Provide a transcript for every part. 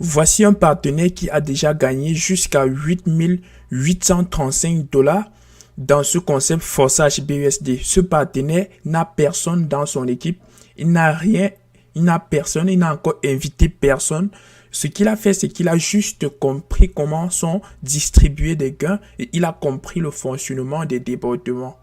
Voici un partenaire qui a déjà gagné jusqu'à 8 835 $ dans ce concept forçage BUSD. Ce partenaire n'a personne dans son équipe, il n'a rien, il n'a personne, il n'a encore invité personne. Ce qu'il a fait, c'est qu'il a juste compris comment sont distribués des gains et il a compris le fonctionnement des débordements.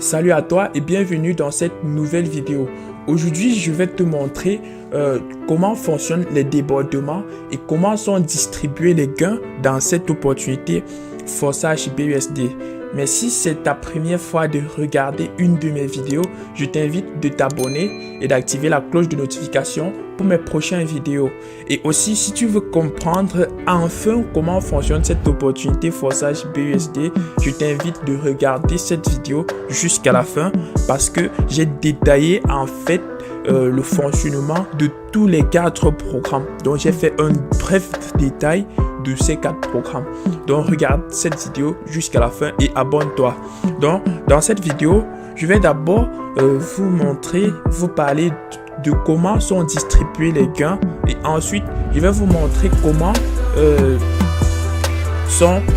Salut à toi et bienvenue dans cette nouvelle vidéo. Aujourd'hui, je vais te montrer comment fonctionnent les débordements et comment sont distribués les gains dans cette opportunité forçage BUSD. Mais si c'est ta première fois de regarder une de mes vidéos, je t'invite de t'abonner et d'activer la cloche de notification pour mes prochaines vidéos. Et aussi, si tu veux comprendre enfin comment fonctionne cette opportunité forçage BUSD, je t'invite de regarder cette vidéo jusqu'à la fin parce que j'ai détaillé en fait le fonctionnement de tous les 4 programmes. Donc, j'ai fait un bref détail de ces 4 programmes. Donc, regarde cette vidéo jusqu'à la fin et abonne-toi. Donc, dans cette vidéo, je vais d'abord vous parler de comment sont distribués les gains et ensuite, je vais vous montrer comment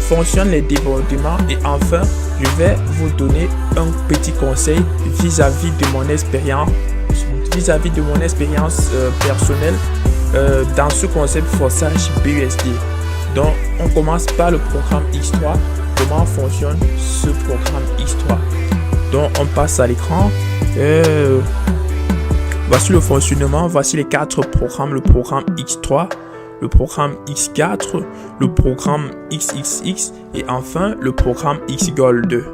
fonctionnent les débordements et enfin, je vais vous donner un petit conseil vis-à-vis de mon expérience personnelle dans ce concept forçage BUSD. Donc, on commence par le programme X3. Comment fonctionne ce programme X3? Donc, on passe à l'écran. Voici le fonctionnement. Voici les 4 programmes. Le programme X3, le programme X4, le programme XXX et enfin le programme XGold.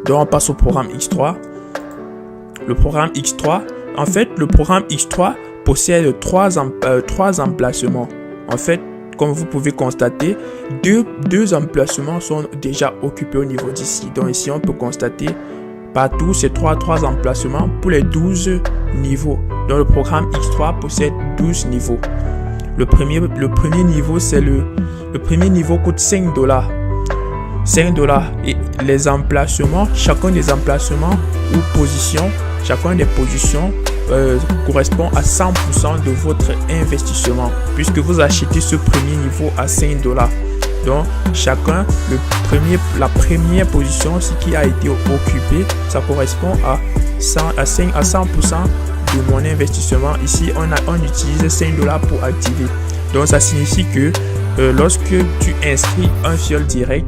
Donc, on passe au programme X3. Le programme X3, en fait, le programme X3 possède 3 emplacements. En fait, comme vous pouvez constater, deux emplacements sont déjà occupés au niveau d'ici. Donc ici, on peut constater partout ces 3 emplacements pour les 12 niveaux. Donc le programme X3 possède 12 niveaux. Le premier niveau, c'est le premier niveau coûte 5 $. 5 $ et les emplacements, chacun des emplacements ou positions, chacun des positions correspond à 100% de votre investissement puisque vous achetez ce premier niveau à 5 $. Donc chacun, la première position, ce qui a été occupé, ça correspond à 100% de mon investissement. Ici on utilise 5 $ pour activer. Donc ça signifie que lorsque tu inscris un fiole direct,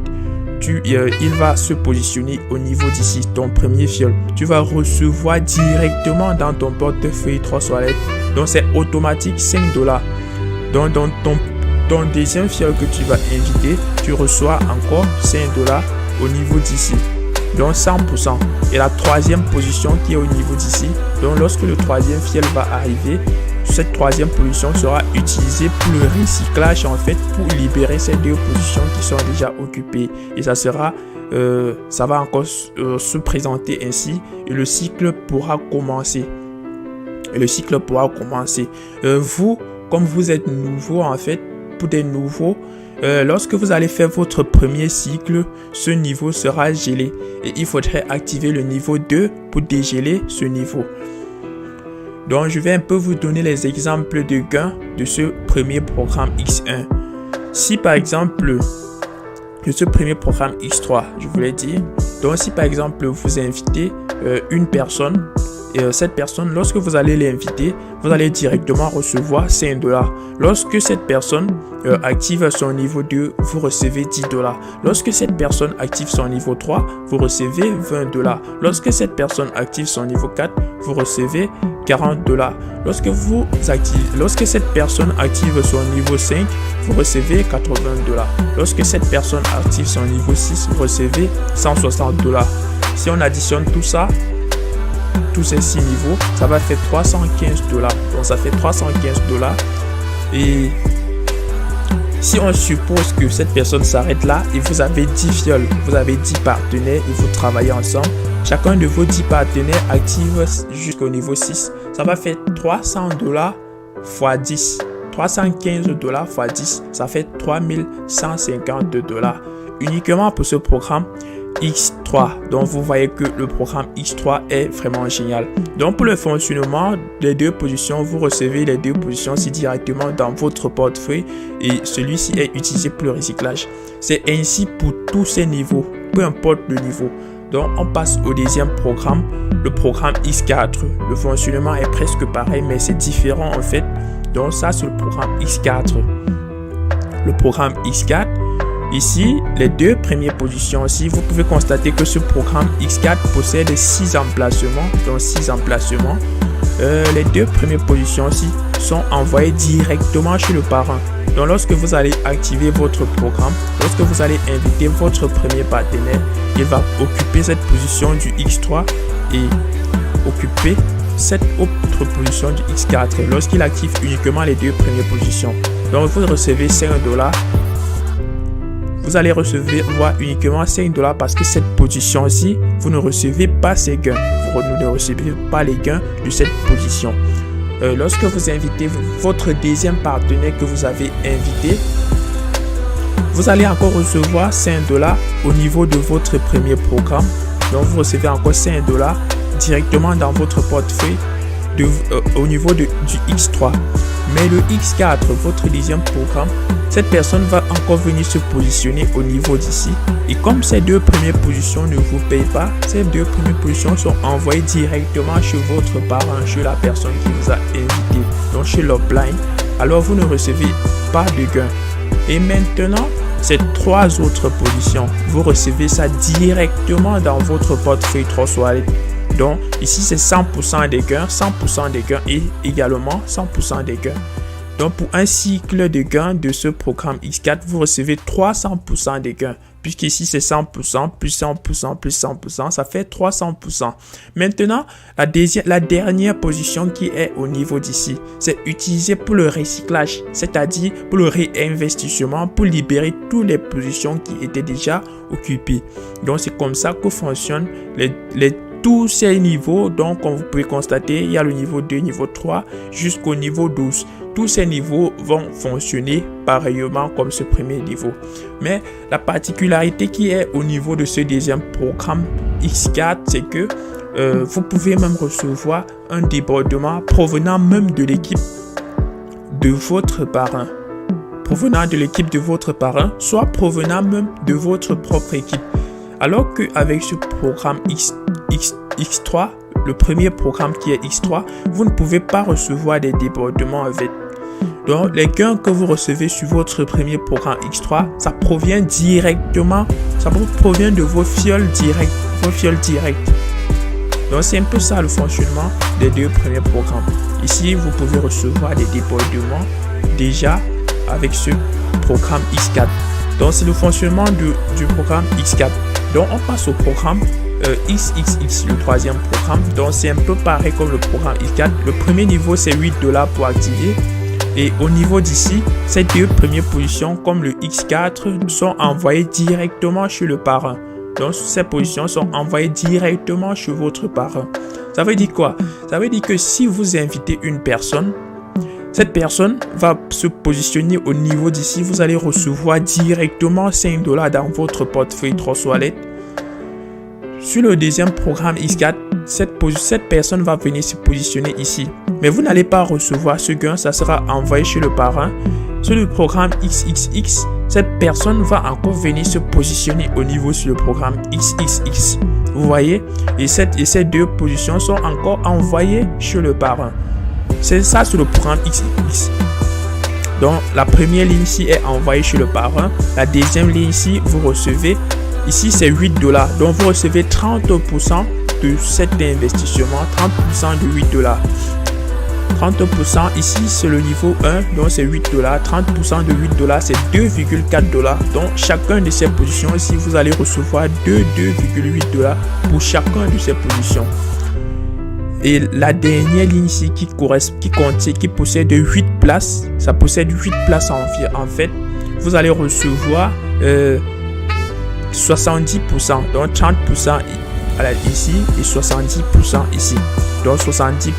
il va se positionner au niveau d'ici, ton premier fiole. Tu vas recevoir directement dans ton portefeuille 3 Wallet. Donc c'est automatique 5 $. Donc dans ton deuxième fiole que tu vas inviter, tu reçois encore 5 $ au niveau d'ici. Donc 100%. Et la troisième position qui est au niveau d'ici, donc lorsque le troisième fiole va arriver, cette troisième position sera utilisée pour le recyclage en fait, pour libérer ces 2 positions qui sont déjà occupées. Et ça va encore se présenter ainsi et le cycle pourra commencer. Vous, comme vous êtes nouveau en fait, pour des nouveaux, lorsque vous allez faire votre premier cycle, ce niveau sera gelé et il faudrait activer le niveau 2 pour dégeler ce niveau. Donc, je vais un peu vous donner les exemples de gains de ce premier programme X1. Si par exemple, de ce premier programme X3, je vous l'ai dit, donc si par exemple vous invitez une personne, et cette personne, lorsque vous allez l'inviter, vous allez directement recevoir 5 $. Lorsque cette personne active son niveau 2, vous recevez 10 $. Lorsque cette personne active son niveau 3, vous recevez 20 $. Lorsque cette personne active son niveau 4, vous recevez 40 $. Lorsque cette personne active son niveau 5, vous recevez 80 $. Lorsque cette personne active son niveau 6, vous recevez 160 $. Si on additionne tout ça, tous ces 6 niveaux, ça va faire 315 $. Donc ça fait 315 $. Et Si on suppose que cette personne s'arrête là et vous avez 10 fioles, vous avez 10 partenaires et vous travaillez ensemble, chacun de vos 10 partenaires active jusqu'au niveau 6. Ça va faire $300 x 10. 315 $ x 10, ça fait $3150 uniquement pour ce programme X3. Donc vous voyez que le programme X3 est vraiment génial. Donc pour le fonctionnement des deux positions, vous recevez les deux positions directement dans votre portefeuille et celui-ci est utilisé pour le recyclage. C'est ainsi pour tous ces niveaux, peu importe le niveau. Donc on passe au deuxième programme, le programme X4. Le fonctionnement est presque pareil mais c'est différent en fait. Donc ça c'est le programme X4. Le programme X4, ici les deux premières positions aussi, vous pouvez constater que ce programme X4 possède 6 emplacements. Donc 6 emplacements. Les deux premières positions aussi sont envoyées directement chez le parent. Donc lorsque vous allez activer votre programme, lorsque vous allez inviter votre premier partenaire, il va occuper cette position du X3 et occuper cette autre position du X4 lorsqu'il active uniquement les deux premières positions. Donc vous recevez $5. Vous allez recevoir uniquement $5 parce que cette position-ci, vous ne recevez pas ces gains. Vous ne recevez pas les gains de cette position. Lorsque vous invitez votre deuxième partenaire que vous avez invité, vous allez encore recevoir $5 au niveau de votre premier programme. Donc vous recevez encore $5 directement dans votre portefeuille au niveau du X3. Mais le X4, votre deuxième programme, cette personne va encore venir se positionner au niveau d'ici. Et comme ces deux premières positions ne vous payent pas, ces deux premières positions sont envoyées directement chez votre parent, chez la personne qui vous a invité, donc chez l'upline. Alors vous ne recevez pas de gain. Et maintenant, ces trois autres positions, vous recevez ça directement dans votre portefeuille Trustwallet. Donc ici c'est 100% des gains, 100% des gains et également 100% des gains. Donc pour un cycle de gains de ce programme X4, vous recevez 300% des gains. Puisqu'ici c'est 100%, plus 100%, plus 100%, ça fait 300%. Maintenant, la dernière position qui est au niveau d'ici, c'est utilisé pour le recyclage, c'est-à-dire pour le réinvestissement, pour libérer toutes les positions qui étaient déjà occupées. Donc c'est comme ça que fonctionnent tous ces niveaux. Donc comme vous pouvez constater, il y a le niveau 2, niveau 3 jusqu'au niveau 12. Tous ces niveaux vont fonctionner pareillement comme ce premier niveau. Mais la particularité qui est au niveau de ce deuxième programme X4, c'est que vous pouvez même recevoir un débordement provenant même de l'équipe de votre parrain. Provenant de l'équipe de votre parrain, soit provenant même de votre propre équipe. Alors qu'avec ce programme X3, le premier programme qui est X3, vous ne pouvez pas recevoir des débordements avec. Donc, les gains que vous recevez sur votre premier programme X3, ça provient directement, ça provient de vos fioles directes, Donc, c'est un peu ça le fonctionnement des deux premiers programmes. Ici, vous pouvez recevoir des débordements déjà avec ce programme X4. Donc, c'est le fonctionnement du programme X4. Donc, on passe au programme XXX, le troisième programme. Donc, c'est un peu pareil comme le programme X4. Le premier niveau, c'est $8 pour activer. Et au niveau d'ici, ces deux premières positions, comme le X4, sont envoyées directement chez le parrain. Donc, ces positions sont envoyées directement chez votre parrain. Ça veut dire quoi? Ça veut dire que si vous invitez une personne, cette personne va se positionner au niveau d'ici. Vous allez recevoir directement $5 dans votre portefeuille Trustwallet. Sur le deuxième programme X4, cette personne va venir se positionner ici. Mais vous n'allez pas recevoir ce gain, ça sera envoyé chez le parrain. Sur le programme XXX, cette personne va encore venir se positionner au niveau sur le programme XXX. Vous voyez? Et ces deux positions sont encore envoyées chez le parrain. C'est ça sur le programme XXX. Donc, la première ligne ici est envoyée chez le parrain. La deuxième ligne ici, vous recevez. Ici, c'est $8. Donc, vous recevez 30% de cet investissement, 30% de $8. 30% ici, c'est le niveau 1, donc c'est $8. 30% de $8, c'est $2,4. Donc, chacun de ces positions ici, vous allez recevoir $2,8 pour chacun de ces positions. Et la dernière ligne ici qui possède 8 places, ça possède 8 places en fait. vous allez recevoir 70%, donc 30% ici et 70% ici. Donc 70%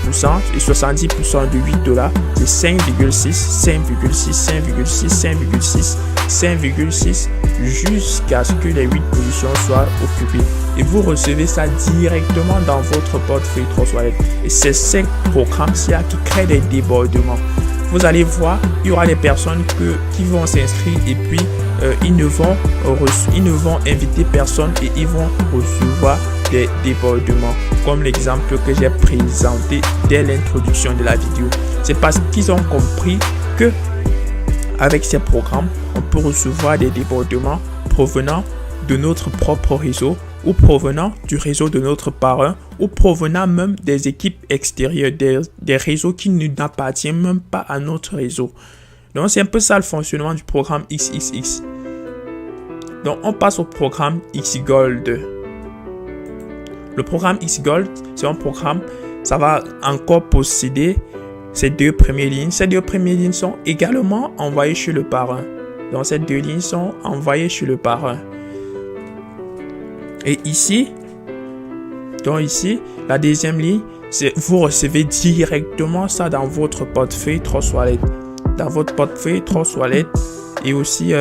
et 70% de 8 $, c'est 5,6, 5,6, 5,6, 5,6, 5,6 jusqu'à ce que les 8 positions soient occupées. Et vous recevez ça directement dans votre portefeuille Trustwallet. Et c'est ces programmes-ci qui créent des débordements. Vous allez voir, il y aura des personnes qui vont s'inscrire et puis ils ne vont inviter personne et ils vont recevoir des débordements, comme l'exemple que j'ai présenté dès l'introduction de la vidéo. C'est parce qu'ils ont compris que avec ces programmes, on peut recevoir des débordements provenant de notre propre réseau ou provenant du réseau de notre parrain ou provenant même des équipes extérieures, des réseaux qui n'appartiennent même pas à notre réseau. Donc c'est un peu ça le fonctionnement du programme XXX. Donc on passe au programme XGold. Le programme XGold, c'est un programme, ça va encore posséder ces deux premières lignes. Ces deux premières lignes sont également envoyées chez le parrain. Donc ces deux lignes sont envoyées chez le parrain. Et ici, la deuxième ligne, c'est vous recevez directement ça dans votre portefeuille Trustwallet. Dans votre portefeuille Trustwallet. Et aussi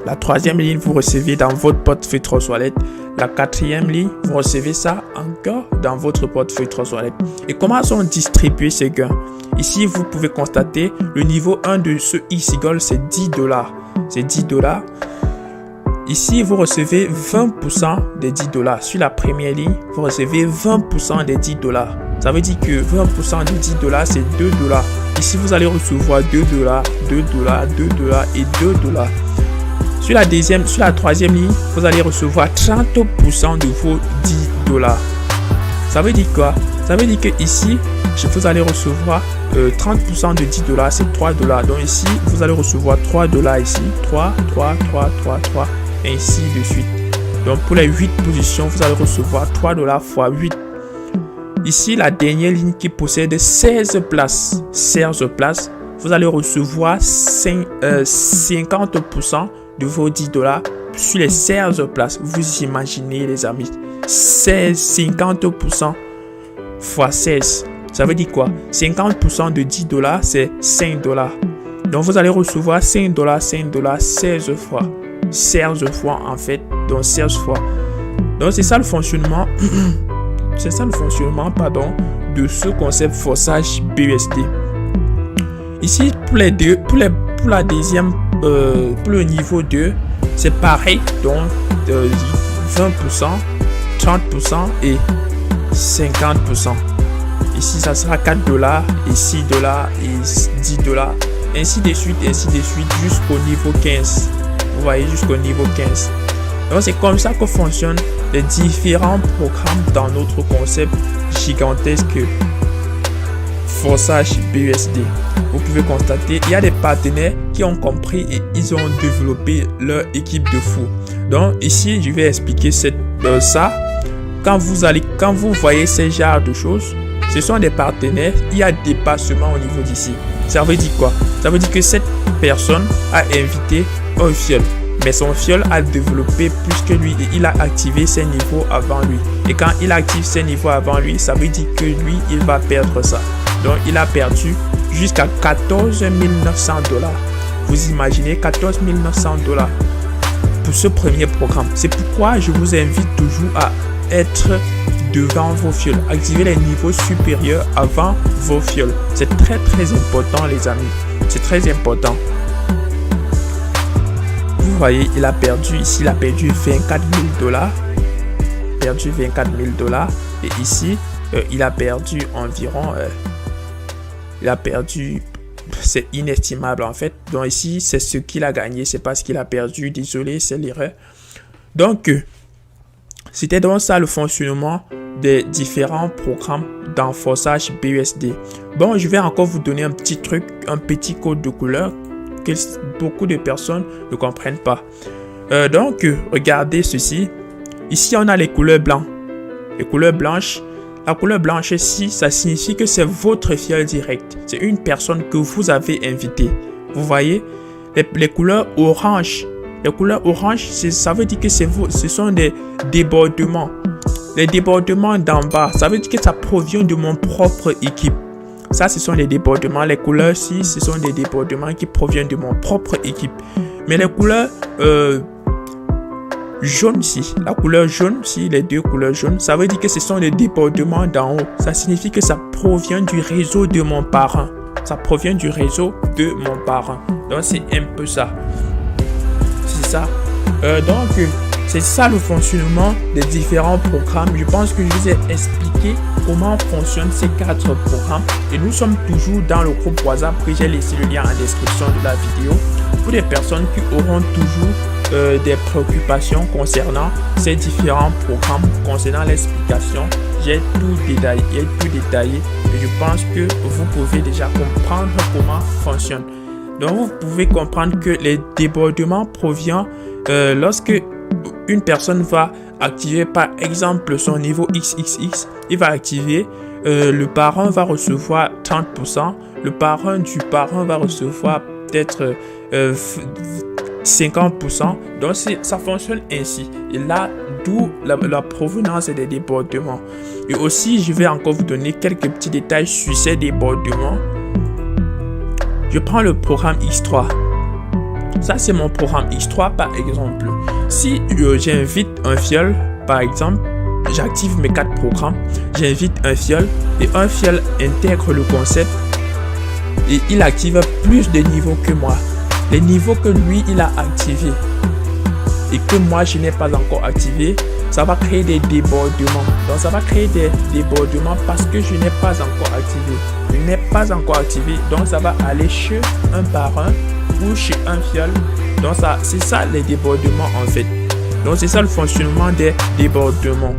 la troisième ligne, vous recevez dans votre portefeuille Trustwallet. La quatrième ligne, vous recevez ça encore dans votre portefeuille Trustwallet. Et comment sont distribués ces gains? Ici, vous pouvez constater le niveau 1 de ce XGold, c'est 10 $. C'est 10 $. Ici, vous recevez 20% des 10 $. Sur la première ligne, vous recevez 20% des 10 $. Ça veut dire que 20% des 10 $, c'est 2 $. Ici, vous allez recevoir 2 $, 2 $, 2 $, et 2 $. Sur la troisième ligne, vous allez recevoir 30% de vos 10 $. Ça veut dire quoi? Ça veut dire que ici, vous allez recevoir 30% de 10 $, c'est 3 $. Donc ici, vous allez recevoir 3 $ ici. 3, 3, 3, 3, 3, et ainsi de suite. Donc pour les 8 positions, vous allez recevoir 3 $ fois 8. Ici, la dernière ligne qui possède 16 places, vous allez recevoir 50% de vos 10 $ sur les 16 places. Vous imaginez les amis, 50% fois 16. Ça veut dire quoi? 50% de 10 $, c'est 5 $. Donc vous allez recevoir 5 $, 5 $, 16 fois. 16 fois en fait, donc 16 fois. Donc c'est ça le fonctionnement. C'est ça le fonctionnement, de ce concept forçage BUSD. Ici, pour le niveau 2, c'est pareil, donc 20%, 30% et 50%. Ici, ça sera 4 $ et 6 $ et 10 $, ainsi de suite, jusqu'au niveau 15. Vous voyez, jusqu'au niveau 15. Donc, c'est comme ça que fonctionnent les différents programmes dans notre concept gigantesque forçage BUSD. Vous pouvez constater, il y a des partenaires qui ont compris et ils ont développé leur équipe de fous. Donc, ici, je vais expliquer ça. Quand vous voyez ce genre de choses, ce sont des partenaires, il y a dépassement au niveau d'ici. Ça veut dire quoi? Ça veut dire que cette personne a invité un fiole, mais son fiole a développé plus que lui et il a activé ses niveaux avant lui. Et quand il active ses niveaux avant lui, ça veut dire que lui, il va perdre ça. Donc, il a perdu jusqu'à 14 900 $. Vous imaginez 14 900 $ pour ce premier programme. C'est pourquoi je vous invite toujours à être devant vos fioles. Activez les niveaux supérieurs avant vos fioles. C'est très important les amis. C'est très important. Vous voyez, il a perdu ici, il a perdu 24 000 $. Perdu 24 000 $. Et ici, il a perdu environ... c'est inestimable en fait. Donc ici, c'est ce qu'il a gagné. C'est pas ce qu'il a perdu. Désolé, c'est l'erreur. Donc, c'était donc ça le fonctionnement des différents programmes dans forçage BUSD. Bon, je vais encore vous donner un petit truc, un petit code de couleur que beaucoup de personnes ne comprennent pas. Donc, regardez ceci. Ici, on a les couleurs blancs. Les couleurs blanches. La couleur blanche ici, ça signifie que c'est votre fiole direct. C'est une personne que vous avez invitée. Vous voyez, les couleurs orange. Les couleurs orange, ça veut dire que ce sont des débordements. Les débordements d'en bas, ça veut dire que ça provient de mon propre équipe. Ça, ce sont les débordements. Les couleurs, si, ce sont des débordements qui proviennent de mon propre équipe. Mais les couleurs jaune, si, la couleur jaune, si, les deux couleurs jaunes, ça veut dire que ce sont des débordements d'en haut. Ça signifie que ça provient du réseau de mon parrain. Ça provient du réseau de mon parrain. Donc, c'est un peu ça. C'est ça. Donc, c'est ça le fonctionnement des différents programmes. Je pense que je vous ai expliqué comment fonctionnent ces 4 programmes. Et nous sommes toujours dans le groupe WhatsApp que j'ai laissé le lien en description de la vidéo. Pour les personnes qui auront toujours des préoccupations concernant ces différents programmes, concernant l'explication, j'ai tout détaillé. Et je pense que vous pouvez déjà comprendre comment fonctionne. Donc, vous pouvez comprendre que les débordements proviennent lorsque une personne va activer par exemple son niveau XXX, il va activer, le parrain va recevoir 30%, le parrain du parrain va recevoir peut-être 50%. Donc ça fonctionne ainsi. Et là, d'où la provenance des débordements. Et aussi, je vais encore vous donner quelques petits détails sur ces débordements. Je prends le programme X3. Ça, c'est mon programme X3 par exemple. Si j'invite un fiole, par exemple, j'active mes 4 programmes, j'invite un fiole et un fiole intègre le concept et il active plus de niveaux que moi. Les niveaux que lui, il a activés et que moi, je n'ai pas encore activé, ça va créer des débordements. Donc, ça va créer des débordements parce que je n'ai pas encore activé. Je n'ai pas encore activé, donc ça va aller chez un parrain ou chez un fiole. Donc c'est ça les débordements en fait. Donc c'est ça le fonctionnement des débordements.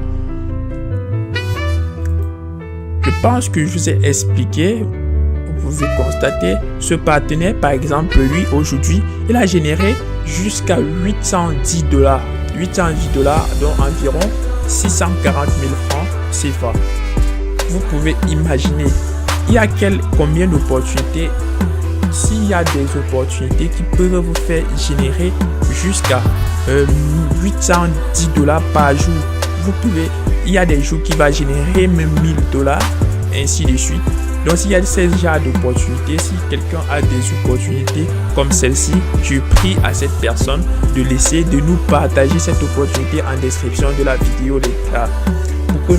Je pense que je vous ai expliqué. Vous pouvez constater, ce partenaire par exemple, lui aujourd'hui, il a généré jusqu'à $810. $810, donc environ 640 000 francs CFA. Vous pouvez imaginer, il y a combien d'opportunités. S'il y a des opportunités qui peuvent vous faire générer jusqu'à $810 par jour, il y a des jours qui va générer même $1000, ainsi de suite. Donc s'il y a ce genre d'opportunités, si quelqu'un a des opportunités comme celle-ci, je prie à cette personne de nous partager cette opportunité en description de la vidéo, les gars, pour que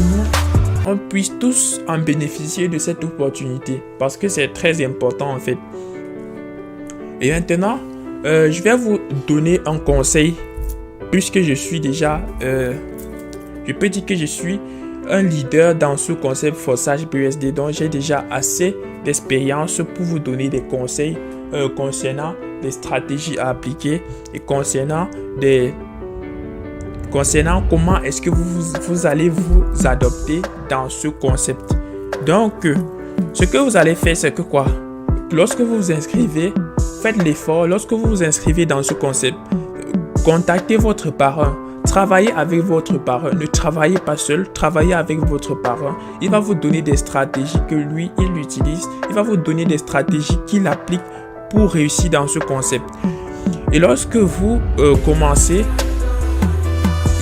on puisse tous en bénéficier de cette opportunité, parce que c'est très important en fait. Et maintenant, je vais vous donner un conseil, puisque je suis déjà, je peux dire que je suis un leader dans ce concept forçage BUSD, donc j'ai déjà assez d'expérience pour vous donner des conseils concernant des stratégies à appliquer et concernant comment est-ce que vous allez vous adopter dans ce concept. Donc, ce que vous allez faire, c'est que quoi? Lorsque vous vous inscrivez, faites l'effort. Lorsque vous vous inscrivez dans ce concept, contactez votre parrain. Travaillez avec votre parrain. Ne travaillez pas seul. Travaillez avec votre parrain. Il va vous donner des stratégies que lui, il utilise. Il va vous donner des stratégies qu'il applique pour réussir dans ce concept. Et lorsque vous commencez,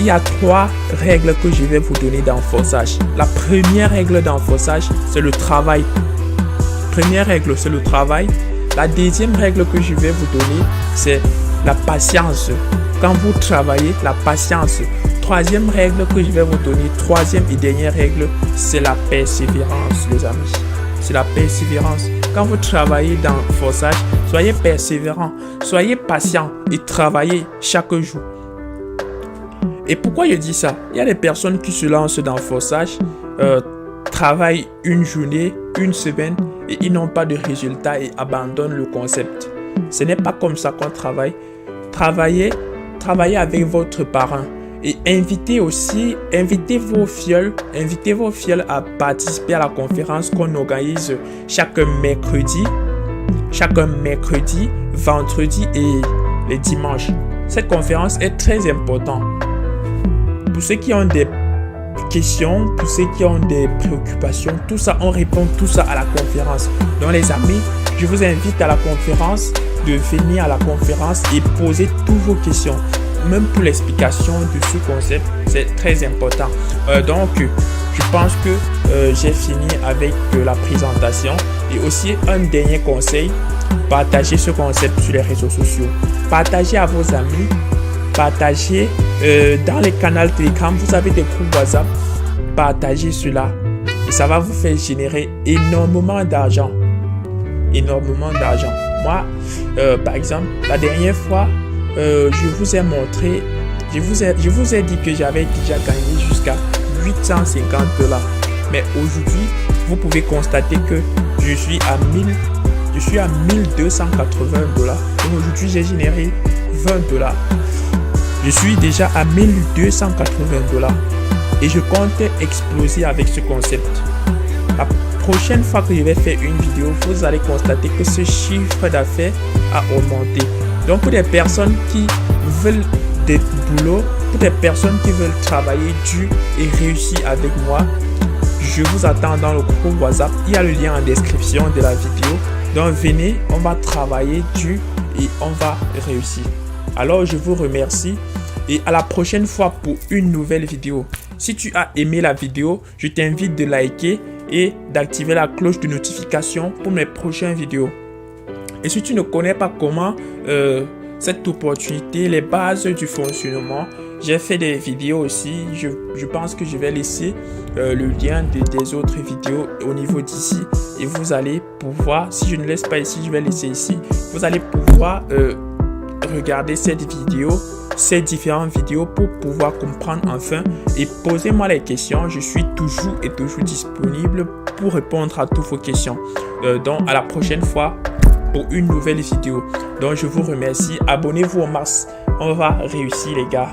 il y a 3 règles que je vais vous donner dans forçage. La première règle dans forçage, c'est le travail. Première règle, c'est le travail. La deuxième règle que je vais vous donner, c'est la patience. Quand vous travaillez, la patience. Troisième règle que je vais vous donner, troisième et dernière règle, c'est la persévérance, les amis. C'est la persévérance. Quand vous travaillez dans forçage, soyez persévérant, soyez patient et travaillez chaque jour. Et pourquoi je dis ça? Il y a des personnes qui se lancent dans le forçage, travaillent une journée, une semaine et ils n'ont pas de résultat et abandonnent le concept. Ce n'est pas comme ça qu'on travaille. Travaillez avec votre parrain et invitez vos fioles à participer à la conférence qu'on organise chaque mercredi, vendredi et les dimanches. Cette conférence est très importante. Pour ceux qui ont des questions, pour ceux qui ont des préoccupations, tout ça, on répond tout ça à la conférence. Donc les amis, je vous invite à la conférence, de venir à la conférence et poser toutes vos questions. Même pour l'explication de ce concept, c'est très important. Donc, je pense que j'ai fini avec la présentation. Et aussi, un dernier conseil, partagez ce concept sur les réseaux sociaux. Partagez à vos amis, partagez dans les canaux Telegram, vous avez des groupes WhatsApp, partagez cela. Et ça va vous faire générer énormément d'argent. Énormément d'argent. Moi, par exemple, la dernière fois, je vous ai montré, je vous ai dit que j'avais déjà gagné jusqu'à $850. Mais aujourd'hui, vous pouvez constater que je suis à 1280 $. Donc aujourd'hui, j'ai généré $20. Je suis déjà à 1280 $. Et je compte exploser avec ce concept. La prochaine fois que je vais faire une vidéo, vous allez constater que ce chiffre d'affaires a augmenté. Donc pour des personnes qui veulent des boulots, pour des personnes qui veulent travailler dur et réussir avec moi, je vous attends dans le groupe WhatsApp. Il y a le lien en description de la vidéo. Donc venez, on va travailler dur et on va réussir. Alors je vous remercie et à la prochaine fois pour une nouvelle vidéo. Si tu as aimé la vidéo, je t'invite de liker et d'activer la cloche de notification pour mes prochaines vidéos. Et si tu ne connais pas comment cette opportunité, les bases du fonctionnement, j'ai fait des vidéos aussi. Je pense que je vais laisser le lien des autres vidéos au niveau d'ici. Et vous allez pouvoir, si je ne laisse pas ici, je vais laisser ici. Vous allez pouvoir regarder cette vidéo, ces différentes vidéos pour pouvoir comprendre enfin. Et posez-moi les questions. Je suis toujours disponible pour répondre à toutes vos questions. Donc à la prochaine fois pour une nouvelle vidéo. Donc je vous remercie. Abonnez-vous au max. On va réussir les gars.